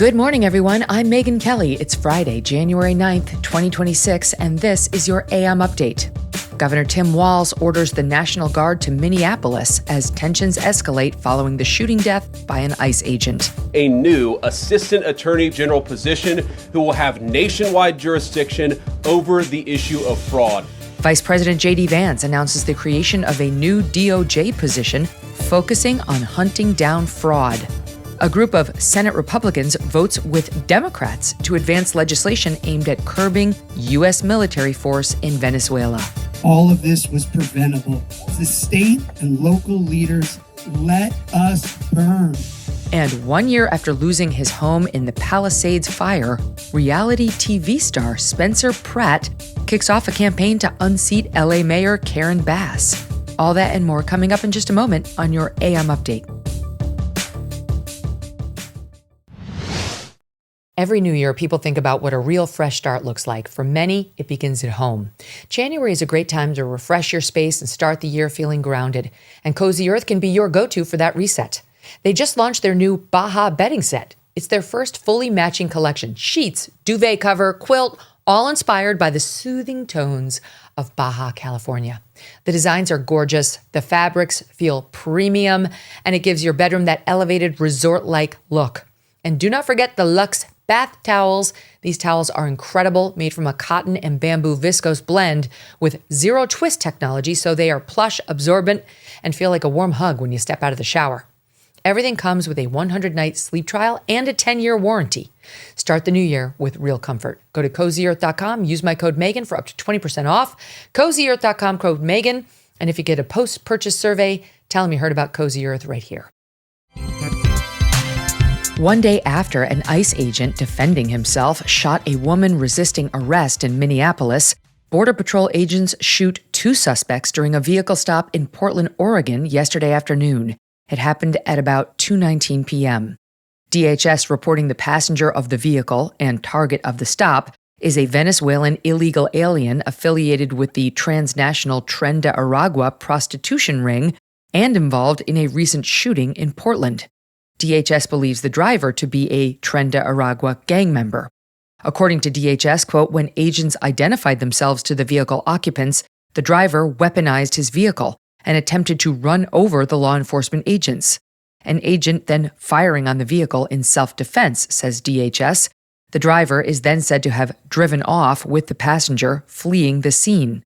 Good morning, everyone. I'm Megyn Kelly. It's Friday, January 9th, 2026, and this is your AM Update. Governor Tim Walz orders the National Guard to Minneapolis as tensions escalate following the shooting death by an ICE agent. A new Assistant Attorney General position who will have nationwide jurisdiction over the issue of fraud. Vice President JD Vance announces the creation of a new DOJ position focusing on hunting down fraud. A group of Senate Republicans votes with Democrats to advance legislation aimed at curbing U.S. military force in Venezuela. All of this was preventable. The state and local leaders let us burn. And 1 year after losing his home in the Palisades fire, reality TV star Spencer Pratt kicks off a campaign to unseat LA Mayor Karen Bass. All that and more coming up in just a moment on your AM Update. Every new year, people think about what a real fresh start looks like. For many, it begins at home. January is a great time to refresh your space and start the year feeling grounded. And Cozy Earth can be your go-to for that reset. They just launched their new Baja bedding set. It's their first fully matching collection. Sheets, duvet cover, quilt, all inspired by the soothing tones of Baja, California. The designs are gorgeous, the fabrics feel premium, and it gives your bedroom that elevated resort-like look. And do not forget the luxe bath towels. These towels are incredible, made from a cotton and bamboo viscose blend with zero twist technology, so they are plush, absorbent, and feel like a warm hug when you step out of the shower. Everything comes with a 100-night sleep trial and a 10-year warranty. Start the new year with real comfort. Go to CozyEarth.com, use my code Megyn for up to 20% off. CozyEarth.com, code Megyn. And if you get a post-purchase survey, tell them you heard about Cozy Earth right here. One day after an ICE agent defending himself shot a woman resisting arrest in Minneapolis, Border Patrol agents shoot two suspects during a vehicle stop in Portland, Oregon yesterday afternoon. It happened at about 2:19 p.m. DHS reporting the passenger of the vehicle and target of the stop is a Venezuelan illegal alien affiliated with the transnational Tren de Aragua prostitution ring and involved in a recent shooting in Portland. DHS believes the driver to be a Tren de Aragua gang member. According to DHS, quote, when agents identified themselves to the vehicle occupants, the driver weaponized his vehicle and attempted to run over the law enforcement agents. An agent then firing on the vehicle in self-defense, says DHS. The driver is then said to have driven off with the passenger, fleeing the scene.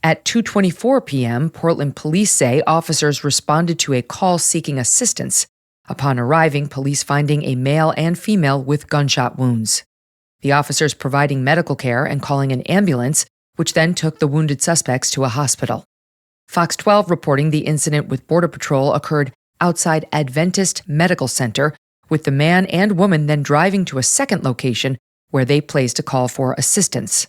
At 2:24 p.m., Portland police say officers responded to a call seeking assistance. Upon arriving, police finding a male and female with gunshot wounds. The officers providing medical care and calling an ambulance, which then took the wounded suspects to a hospital. Fox 12 reporting the incident with Border Patrol occurred outside Adventist Medical Center, with the man and woman then driving to a second location where they placed a call for assistance.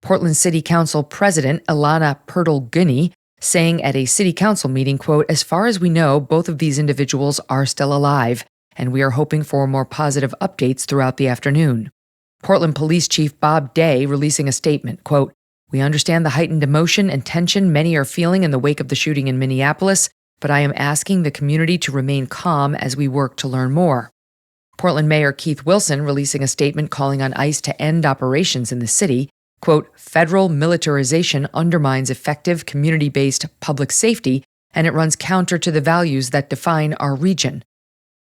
Portland City Council President Ilana Pertle-Guiney saying at a city council meeting, quote, as far as we know, both of these individuals are still alive, and we are hoping for more positive updates throughout the afternoon. Portland Police Chief Bob Day releasing a statement, quote, we understand the heightened emotion and tension many are feeling in the wake of the shooting in Minneapolis, but I am asking the community to remain calm as we work to learn more. Portland Mayor Keith Wilson releasing a statement calling on ICE to end operations in the city. Quote, federal militarization undermines effective community-based public safety, and it runs counter to the values that define our region.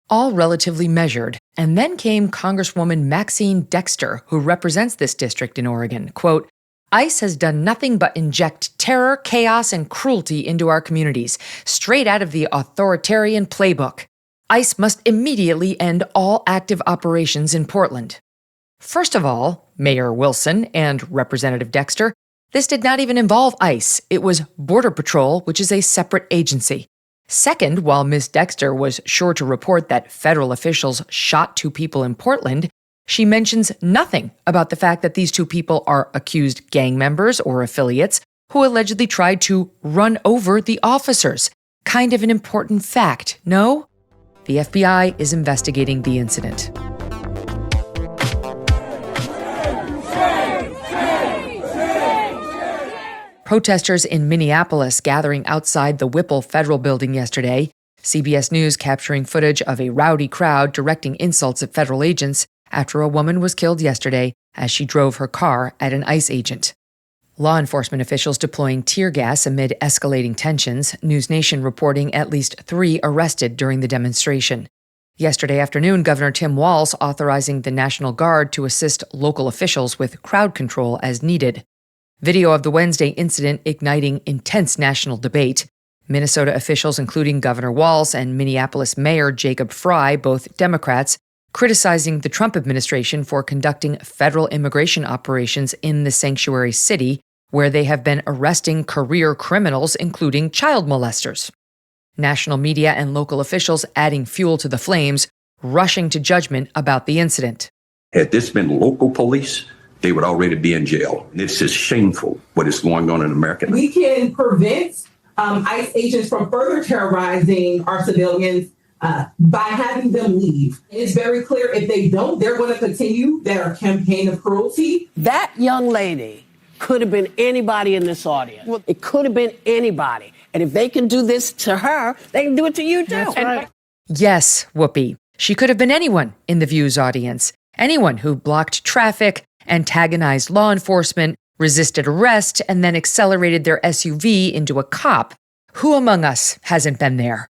All relatively measured. And then came Congresswoman Maxine Dexter, who represents this district in Oregon. Quote, ICE has done nothing but inject terror, chaos, and cruelty into our communities, straight out of the authoritarian playbook. ICE must immediately end all active operations in Portland. First of all, Mayor Wilson and Representative Dexter, this did not even involve ICE. It was Border Patrol, which is a separate agency. Second, while Ms. Dexter was sure to report that federal officials shot two people in Portland, she mentions nothing about the fact that these two people are accused gang members or affiliates who allegedly tried to run over the officers. Kind of an important fact, no? The FBI is investigating the incident. Protesters in Minneapolis gathering outside the Whipple Federal Building yesterday. CBS News capturing footage of a rowdy crowd directing insults at federal agents after a woman was killed yesterday as she drove her car at an ICE agent. Law enforcement officials deploying tear gas amid escalating tensions, NewsNation reporting at least 3 arrested during the demonstration. Yesterday afternoon, Governor Tim Walz authorizing the National Guard to assist local officials with crowd control as needed. Video of the Wednesday incident igniting intense national debate. Minnesota officials, including Governor Walz and Minneapolis Mayor Jacob Frey, both Democrats, criticizing the Trump administration for conducting federal immigration operations in the sanctuary city, where they have been arresting career criminals, including child molesters. National media and local officials adding fuel to the flames, rushing to judgment about the incident. Had this been local police, they would already be in jail. It's just shameful what is going on in America. We can prevent ICE agents from further terrorizing our civilians by having them leave. It's very clear if they don't, they're going to continue their campaign of cruelty. That young lady could have been anybody in this audience. Well, it could have been anybody. And if they can do this to her, they can do it to you too. That's right. Yes, Whoopi. She could have been anyone in the View's audience. Anyone who blocked traffic, antagonized law enforcement, resisted arrest, and then accelerated their SUV into a cop. Who among us hasn't been there?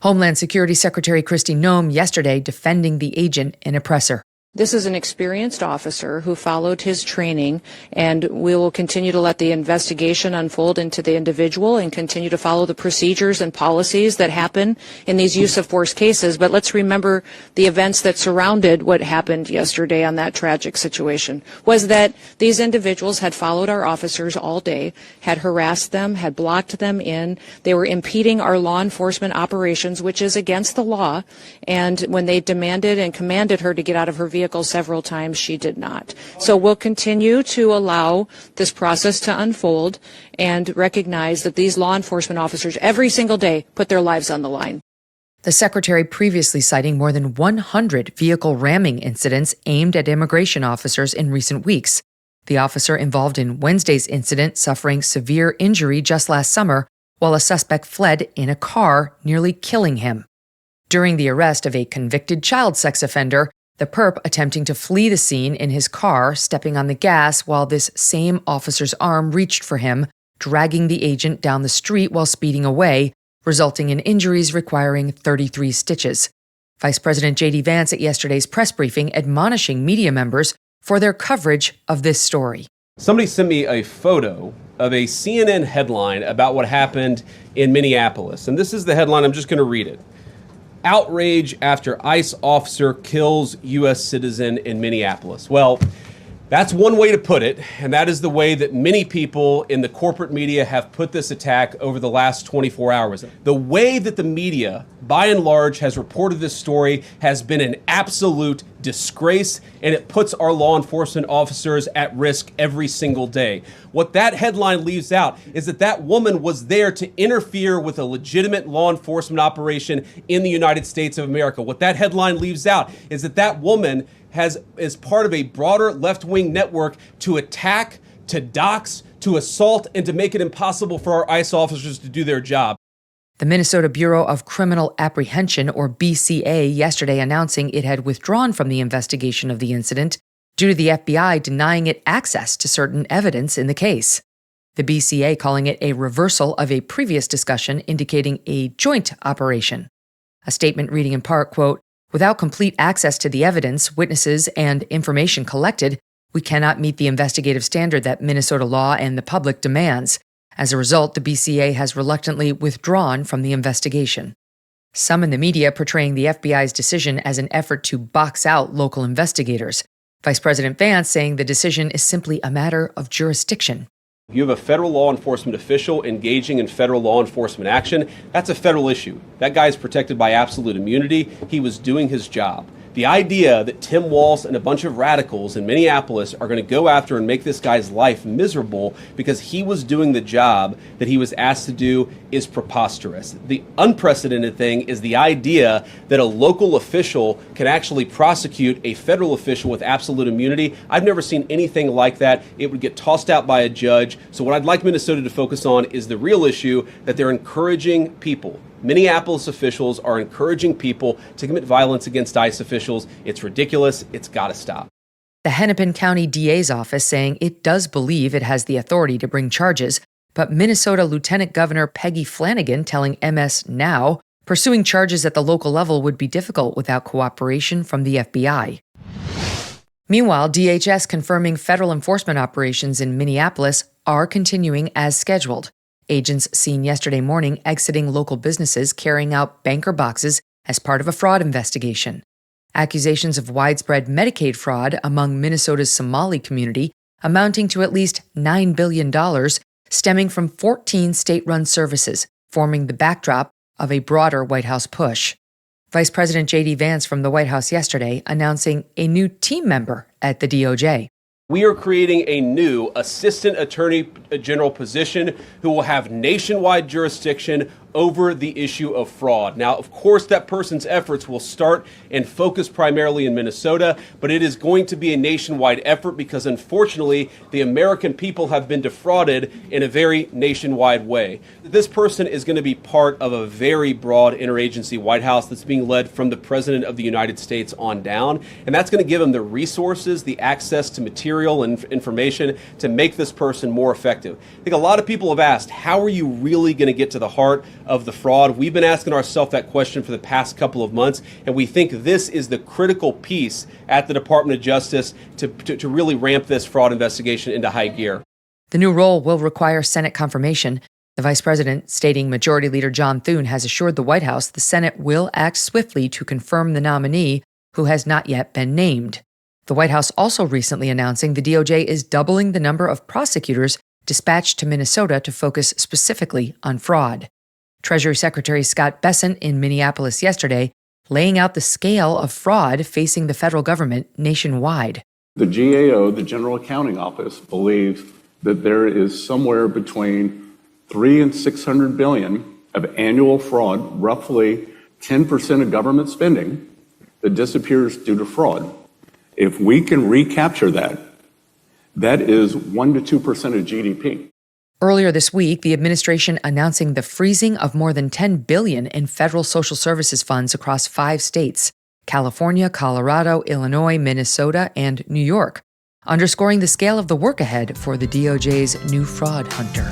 Homeland Security Secretary Kristi Noem yesterday defending the agent and oppressor. This is an experienced officer who followed his training, and we will continue to let the investigation unfold into the individual and continue to follow the procedures and policies that happen in these use of force cases. But let's remember the events that surrounded what happened yesterday on that tragic situation was that these individuals had followed our officers all day, had harassed them, had blocked them in. They were impeding our law enforcement operations, which is against the law. And when they demanded and commanded her to get out of her vehicle several times, she did not. So we'll continue to allow this process to unfold and recognize that these law enforcement officers every single day put their lives on the line. The secretary previously citing more than 100 vehicle ramming incidents aimed at immigration officers in recent weeks. The officer involved in Wednesday's incident suffering severe injury just last summer, while a suspect fled in a car, nearly killing him. During the arrest of a convicted child sex offender, the perp attempting to flee the scene in his car, stepping on the gas while this same officer's arm reached for him, dragging the agent down the street while speeding away, resulting in injuries requiring 33 stitches. Vice President JD Vance at yesterday's press briefing admonishing media members for their coverage of this story. Somebody sent me a photo of a CNN headline about what happened in Minneapolis. And this is the headline. I'm just going to read it. Outrage after ICE officer kills U.S. citizen in Minneapolis. Well, that's one way to put it, and that is the way that many people in the corporate media have put this attack over the last 24 hours. The way that the media, by and large, has reported this story has been an absolute disgrace, and it puts our law enforcement officers at risk every single day. What that headline leaves out is that that woman was there to interfere with a legitimate law enforcement operation in the United States of America. What that headline leaves out is that that woman is part of a broader left-wing network to attack, to dox, to assault, and to make it impossible for our ICE officers to do their job. The Minnesota Bureau of Criminal Apprehension, or BCA, yesterday announcing it had withdrawn from the investigation of the incident due to the FBI denying it access to certain evidence in the case. The BCA calling it a reversal of a previous discussion indicating a joint operation. A statement reading in part, quote, "Without complete access to the evidence, witnesses, and information collected, we cannot meet the investigative standard that Minnesota law and the public demands. As a result, the BCA has reluctantly withdrawn from the investigation." Some in the media portraying the FBI's decision as an effort to box out local investigators. Vice President Vance saying the decision is simply a matter of jurisdiction. You have a federal law enforcement official engaging in federal law enforcement action. That's a federal issue. That guy is protected by absolute immunity. He was doing his job. The idea that Tim Walz and a bunch of radicals in Minneapolis are going to go after and make this guy's life miserable because he was doing the job that he was asked to do is preposterous. The unprecedented thing is the idea that a local official can actually prosecute a federal official with absolute immunity. I've never seen anything like that. It would get tossed out by a judge. So what I'd like Minnesota to focus on is the real issue that they're encouraging people Minneapolis officials are encouraging people to commit violence against ICE officials. It's ridiculous. It's got to stop. The Hennepin County DA's office saying it does believe it has the authority to bring charges, but Minnesota Lieutenant Governor Peggy Flanagan telling MS Now pursuing charges at the local level would be difficult without cooperation from the FBI. Meanwhile, DHS confirming federal enforcement operations in Minneapolis are continuing as scheduled. Agents seen yesterday morning exiting local businesses carrying out banker boxes as part of a fraud investigation. Accusations of widespread Medicaid fraud among Minnesota's Somali community amounting to at least $9 billion stemming from 14 state-run services, forming the backdrop of a broader White House push. Vice President JD Vance from the White House yesterday announcing a new team member at the DOJ. We are creating a new Assistant Attorney General position who will have nationwide jurisdiction over the issue of fraud. Now, of course, that person's efforts will start and focus primarily in Minnesota, but it is going to be a nationwide effort because, unfortunately, the American people have been defrauded in a very nationwide way. This person is going to be part of a very broad interagency White House that's being led from the President of the United States on down, and that's going to give them the resources, the access to material and information to make this person more effective. I think a lot of people have asked, how are you really going to get to the heart of the fraud? We've been asking ourselves that question for the past couple of months, and we think this is the critical piece at the Department of Justice to really ramp this fraud investigation into high gear. The new role will require Senate confirmation. The vice president, stating Majority Leader John Thune, has assured the White House the Senate will act swiftly to confirm the nominee, who has not yet been named. The White House also recently announcing the DOJ is doubling the number of prosecutors dispatched to Minnesota to focus specifically on fraud. Treasury Secretary Scott Bessent in Minneapolis yesterday laying out the scale of fraud facing the federal government nationwide. The GAO, the General Accounting Office, believes that there is somewhere between $300 and $600 billion of annual fraud, roughly 10% of government spending, that disappears due to fraud. If we can recapture that, that is 1% to 2% of GDP. Earlier this week, the administration announcing the freezing of more than $10 billion in federal social services funds across 5 states, California, Colorado, Illinois, Minnesota, and New York, underscoring the scale of the work ahead for the DOJ's new fraud hunter.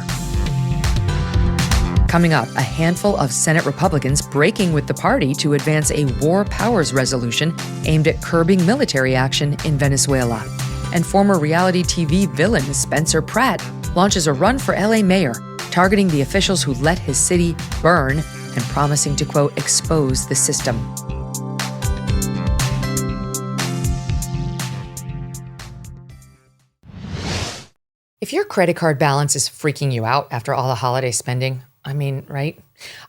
Coming up, a handful of Senate Republicans breaking with the party to advance a war powers resolution aimed at curbing military action in Venezuela. And former reality TV villain Spencer Pratt launches a run for LA mayor, targeting the officials who let his city burn and promising to, quote, expose the system. If your credit card balance is freaking you out after all the holiday spending, right?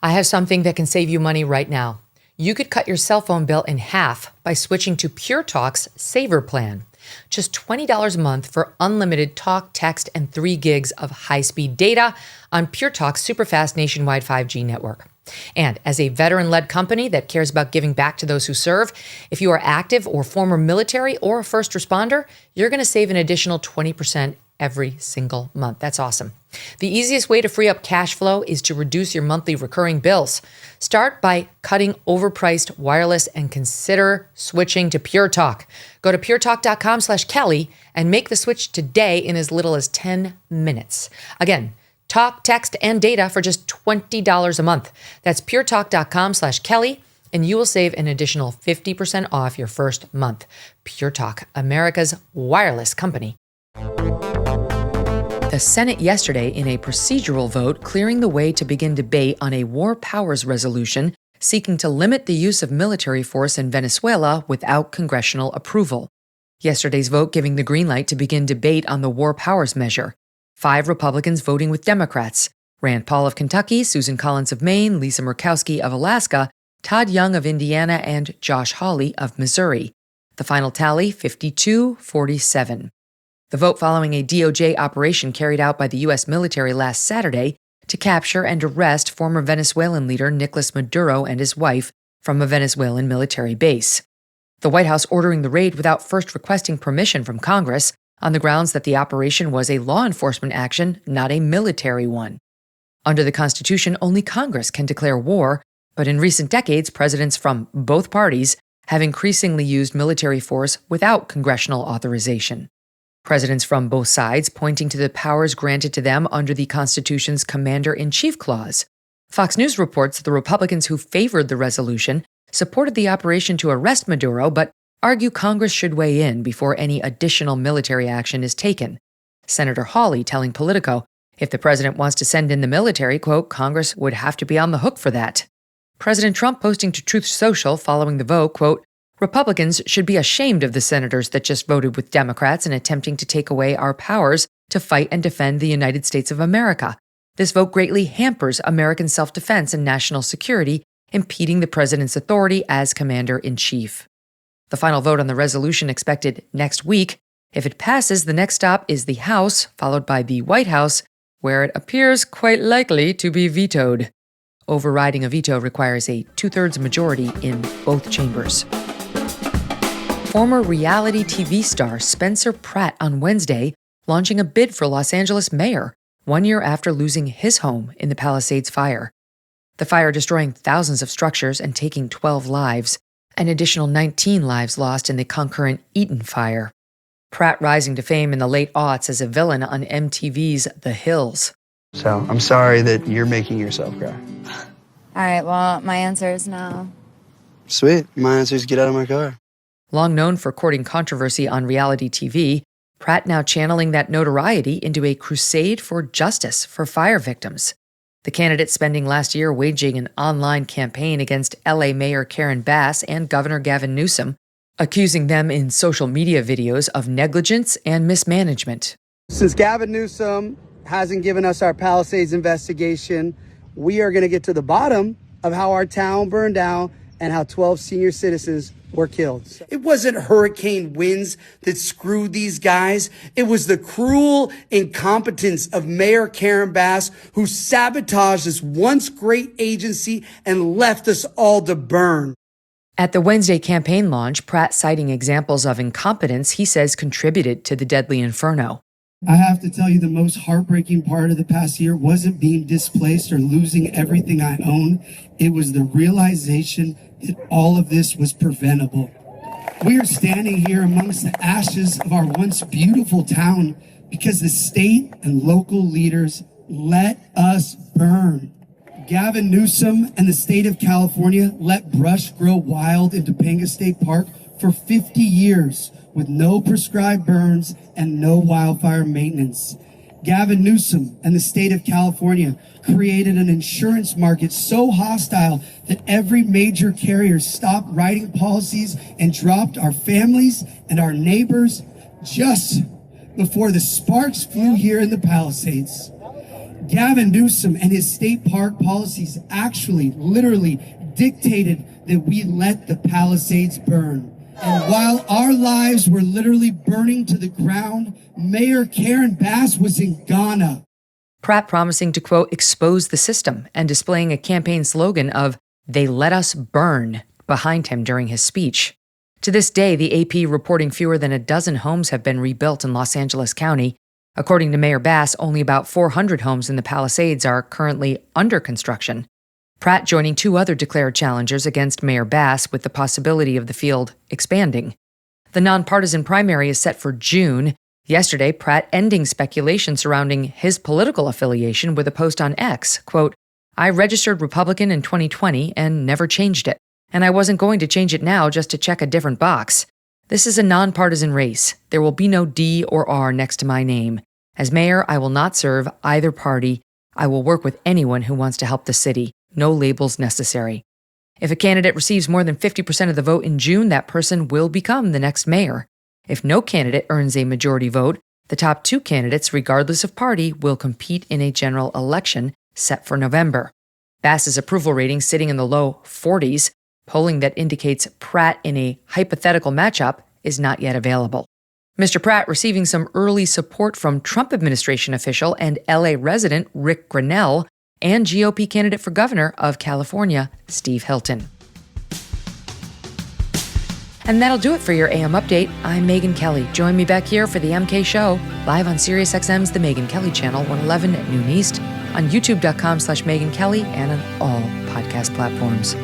I have something that can save you money right now. You could cut your cell phone bill in half by switching to Pure Talk's Saver Plan. Just $20 a month for unlimited talk, text, and 3 gigs of high-speed data on Pure Talk's superfast nationwide 5G network. And as a veteran-led company that cares about giving back to those who serve, if you are active or former military or a first responder, you're going to save an additional 20% every single month. That's awesome. The easiest way to free up cash flow is to reduce your monthly recurring bills. Start by cutting overpriced wireless and consider switching to Pure Talk. Go to puretalk.com/Kelly and make the switch today in as little as 10 minutes. Again, talk, text, and data for just $20 a month. That's puretalk.com/Kelly, and you will save an additional 50% off your first month. Pure Talk, America's wireless company. The Senate yesterday in a procedural vote clearing the way to begin debate on a war powers resolution seeking to limit the use of military force in Venezuela without congressional approval. Yesterday's vote giving the green light to begin debate on the war powers measure. 5 Republicans voting with Democrats: Rand Paul of Kentucky, Susan Collins of Maine, Lisa Murkowski of Alaska, Todd Young of Indiana, and Josh Hawley of Missouri. The final tally, 52-47. The vote following a DOJ operation carried out by the U.S. military last Saturday to capture and arrest former Venezuelan leader Nicolas Maduro and his wife from a Venezuelan military base. The White House ordering the raid without first requesting permission from Congress on the grounds that the operation was a law enforcement action, not a military one. Under the Constitution, only Congress can declare war, But in recent decades, presidents from both parties have increasingly used military force without congressional authorization. Presidents from both sides pointing to the powers granted to them under the Constitution's Commander-in-Chief Clause. Fox News reports that the Republicans who favored the resolution supported the operation to arrest Maduro, but argue Congress should weigh in before any additional military action is taken. Senator Hawley telling Politico, if the president wants to send in the military, quote, Congress would have to be on the hook for that. President Trump posting to Truth Social following the vote, quote, Republicans should be ashamed of the senators that just voted with Democrats in attempting to take away our powers to fight and defend the United States of America. This vote greatly hampers American self-defense and national security, impeding the president's authority as commander-in-chief. The final vote on the resolution expected next week. If it passes, the next stop is the House, followed by the White House, where it appears quite likely to be vetoed. Overriding a veto requires a 2/3 majority in both chambers. Former reality TV star Spencer Pratt on Wednesday launching a bid for Los Angeles mayor 1 year after losing his home in the Palisades fire. The fire destroying thousands of structures and taking 12 lives, an additional 19 lives lost in the concurrent Eaton fire. Pratt rising to fame in the late aughts as a villain on MTV's The Hills. So I'm sorry that you're making yourself cry. All right, well, my answer is no. Sweet. My answer is get out of my car. Long known for courting controversy on reality TV, Pratt now channeling that notoriety into a crusade for justice for fire victims. The candidate spending last year waging an online campaign against LA Mayor Karen Bass and Governor Gavin Newsom, accusing them in social media videos of negligence and mismanagement. Since Gavin Newsom hasn't given us our Palisades investigation, we are going to get to the bottom of how our town burned down and how 12 senior citizens were killed. It wasn't hurricane winds that screwed these guys. It was the cruel incompetence of Mayor Karen Bass, who sabotaged this once great agency and left us all to burn. At the Wednesday campaign launch, Pratt citing examples of incompetence he says contributed to the deadly inferno. I have to tell you, the most heartbreaking part of the past year wasn't being displaced or losing everything I own. It was the realization that all of this was preventable. We are standing here amongst the ashes of our once beautiful town because the state and local leaders let us burn. Gavin Newsom and the state of California let brush grow wild in Topanga State Park for 50 years with no prescribed burns and no wildfire maintenance. Gavin Newsom and the state of California created an insurance market so hostile that every major carrier stopped writing policies and dropped our families and our neighbors just before the sparks flew here in the Palisades. Gavin Newsom and his state park policies actually literally dictated that we let the Palisades burn. And while our lives were literally burning to the ground, Mayor Karen Bass was in Ghana. Pratt promising to, quote, expose the system and displaying a campaign slogan of, they let us burn, behind him during his speech. To this day, the AP reporting fewer than a dozen homes have been rebuilt in Los Angeles County. According to Mayor Bass, only about 400 homes in the Palisades are currently under construction. Pratt joining two other declared challengers against Mayor Bass with the possibility of the field expanding. The nonpartisan primary is set for June. Yesterday, Pratt ending speculation surrounding his political affiliation with a post on X, quote, I registered Republican in 2020 and never changed it, and I wasn't going to change it now just to check a different box. This is a nonpartisan race. There will be no D or R next to my name. As mayor, I will not serve either party. I will work with anyone who wants to help the city. No labels necessary. If a candidate receives more than 50% of the vote in June, that person will become the next mayor. If no candidate earns a majority vote, the top two candidates, regardless of party, will compete in a general election set for November. Bass's approval rating sitting in the low 40s, polling that indicates Pratt in a hypothetical matchup is not yet available. Mr. Pratt receiving some early support from Trump administration official and LA resident Rick Grinnell and GOP candidate for governor of California, Steve Hilton. And that'll do it for your AM Update. I'm Megyn Kelly. Join me back here for the MK Show, live on SiriusXM's The Megyn Kelly Channel, 111 at noon East, on youtube.com/Megyn Kelly, and on all podcasts. podcast platforms.